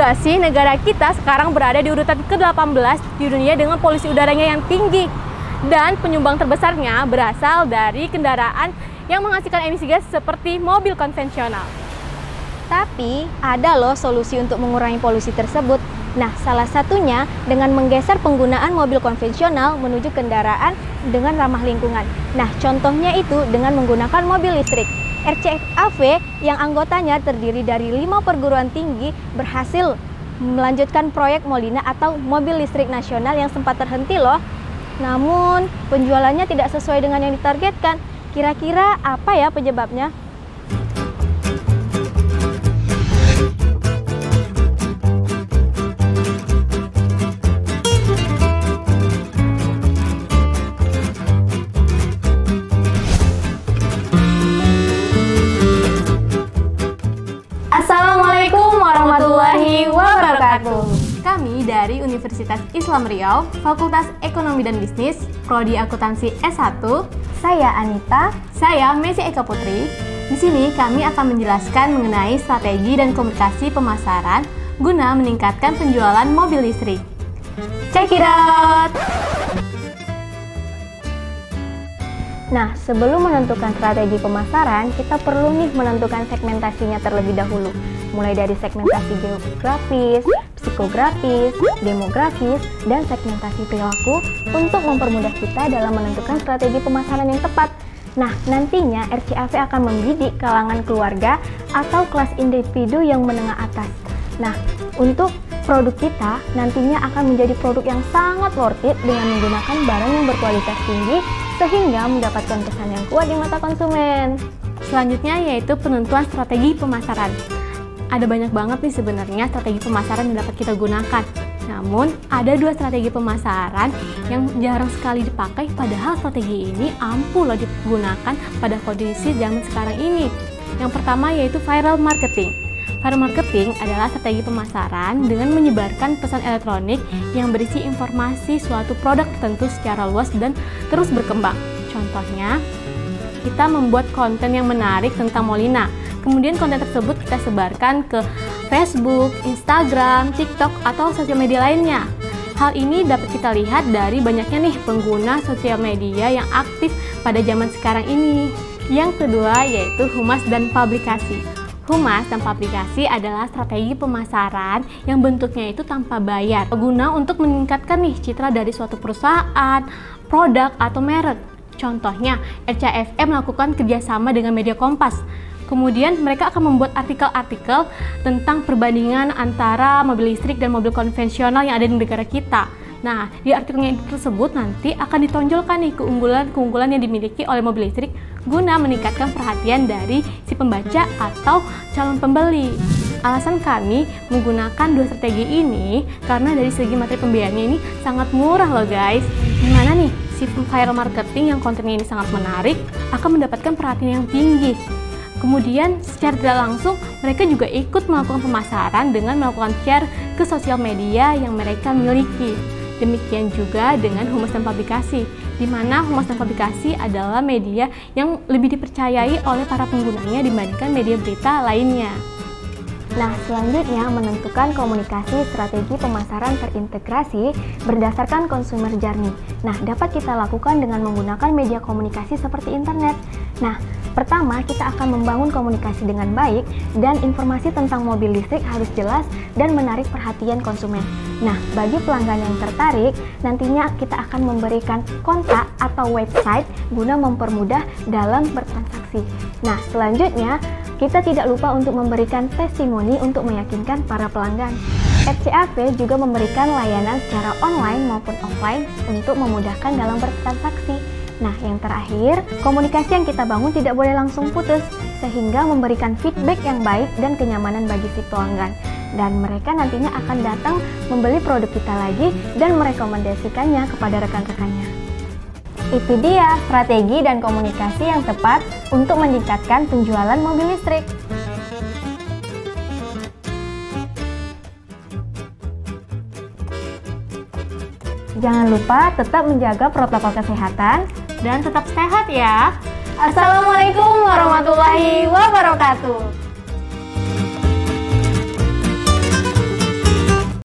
nggak sih negara kita sekarang berada di urutan ke-18 di dunia dengan polusi udaranya yang tinggi. Dan penyumbang terbesarnya berasal dari kendaraan yang menghasilkan emisi gas seperti mobil konvensional. Tapi ada loh solusi untuk mengurangi polusi tersebut. Nah, salah satunya dengan menggeser penggunaan mobil konvensional menuju kendaraan dengan ramah lingkungan. Nah, contohnya itu dengan menggunakan mobil listrik. RCAV yang anggotanya terdiri dari 5 perguruan tinggi berhasil melanjutkan proyek Molina atau mobil listrik nasional yang sempat terhenti loh. Namun, penjualannya tidak sesuai dengan yang ditargetkan. Kira-kira apa ya penyebabnya? Assalamualaikum warahmatullahi wabarakatuh. Kami dari Universitas Islam Riau, Fakultas Ekonomi dan Bisnis, Prodi Akuntansi S1. Saya Anita. Saya Messi Eka Putri. Di sini kami akan menjelaskan mengenai strategi dan komunikasi pemasaran guna meningkatkan penjualan mobil listrik. Check it out! Nah, sebelum menentukan strategi pemasaran, kita perlu nih menentukan segmentasinya terlebih dahulu. Mulai dari segmentasi geografis, psikografis, demografis, dan segmentasi perilaku untuk mempermudah kita dalam menentukan strategi pemasaran yang tepat. Nah, nantinya RCAV akan membidik kalangan keluarga atau kelas individu yang menengah atas. Nah, untuk produk kita nantinya akan menjadi produk yang sangat worth it dengan menggunakan barang yang berkualitas tinggi sehingga mendapatkan kesan yang kuat di mata konsumen. Selanjutnya yaitu penentuan strategi pemasaran. Ada banyak banget nih sebenarnya strategi pemasaran yang dapat kita gunakan. Namun, ada 2 strategi pemasaran yang jarang sekali dipakai, padahal strategi ini ampuh loh digunakan pada kondisi zaman sekarang ini. Yang pertama yaitu viral marketing. Viral marketing adalah strategi pemasaran dengan menyebarkan pesan elektronik yang berisi informasi suatu produk tertentu secara luas dan terus berkembang. Contohnya, kita membuat konten yang menarik tentang Molina. Kemudian konten tersebut kita sebarkan ke Facebook, Instagram, TikTok, atau sosial media lainnya. Hal ini dapat kita lihat dari banyaknya nih pengguna sosial media yang aktif pada zaman sekarang ini. Yang kedua yaitu humas dan publikasi. Humas dan publikasi adalah strategi pemasaran yang bentuknya itu tanpa bayar, guna untuk meningkatkan nih citra dari suatu perusahaan, produk, atau merek. Contohnya, RCAV melakukan kerjasama dengan Media Kompas. Kemudian mereka akan membuat artikel-artikel tentang perbandingan antara mobil listrik dan mobil konvensional yang ada di negara kita. Nah, di artikelnya tersebut nanti akan ditonjolkan nih keunggulan-keunggulan yang dimiliki oleh mobil listrik guna meningkatkan perhatian dari si pembaca atau calon pembeli. Alasan kami menggunakan 2 strategi ini karena dari segi materi pembiayaannya ini sangat murah loh guys. Dimana nih si viral marketing yang kontennya ini sangat menarik akan mendapatkan perhatian yang tinggi. Kemudian secara tidak langsung mereka juga ikut melakukan pemasaran dengan melakukan share ke sosial media yang mereka miliki. Demikian juga dengan humas dan publikasi, di mana humas dan publikasi adalah media yang lebih dipercayai oleh para penggunanya dibandingkan media berita lainnya. Nah, selanjutnya menentukan komunikasi strategi pemasaran terintegrasi berdasarkan consumer journey. Nah, dapat kita lakukan dengan menggunakan media komunikasi seperti internet. Nah, pertama kita akan membangun komunikasi dengan baik dan informasi tentang mobil listrik harus jelas dan menarik perhatian konsumen. Nah, bagi pelanggan yang tertarik, nantinya kita akan memberikan kontak atau website guna mempermudah dalam bertransaksi. Nah, selanjutnya kita tidak lupa untuk memberikan testimoni untuk meyakinkan para pelanggan. RCAV juga memberikan layanan secara online maupun offline untuk memudahkan dalam bertransaksi. Nah, yang terakhir, komunikasi yang kita bangun tidak boleh langsung putus, sehingga memberikan feedback yang baik dan kenyamanan bagi si pelanggan. Dan mereka nantinya akan datang membeli produk kita lagi dan merekomendasikannya kepada rekan-rekannya. Itu dia strategi dan komunikasi yang tepat untuk meningkatkan penjualan mobil listrik. Jangan lupa tetap menjaga protokol kesehatan Dan tetap sehat ya. Assalamualaikum warahmatullahi wabarakatuh.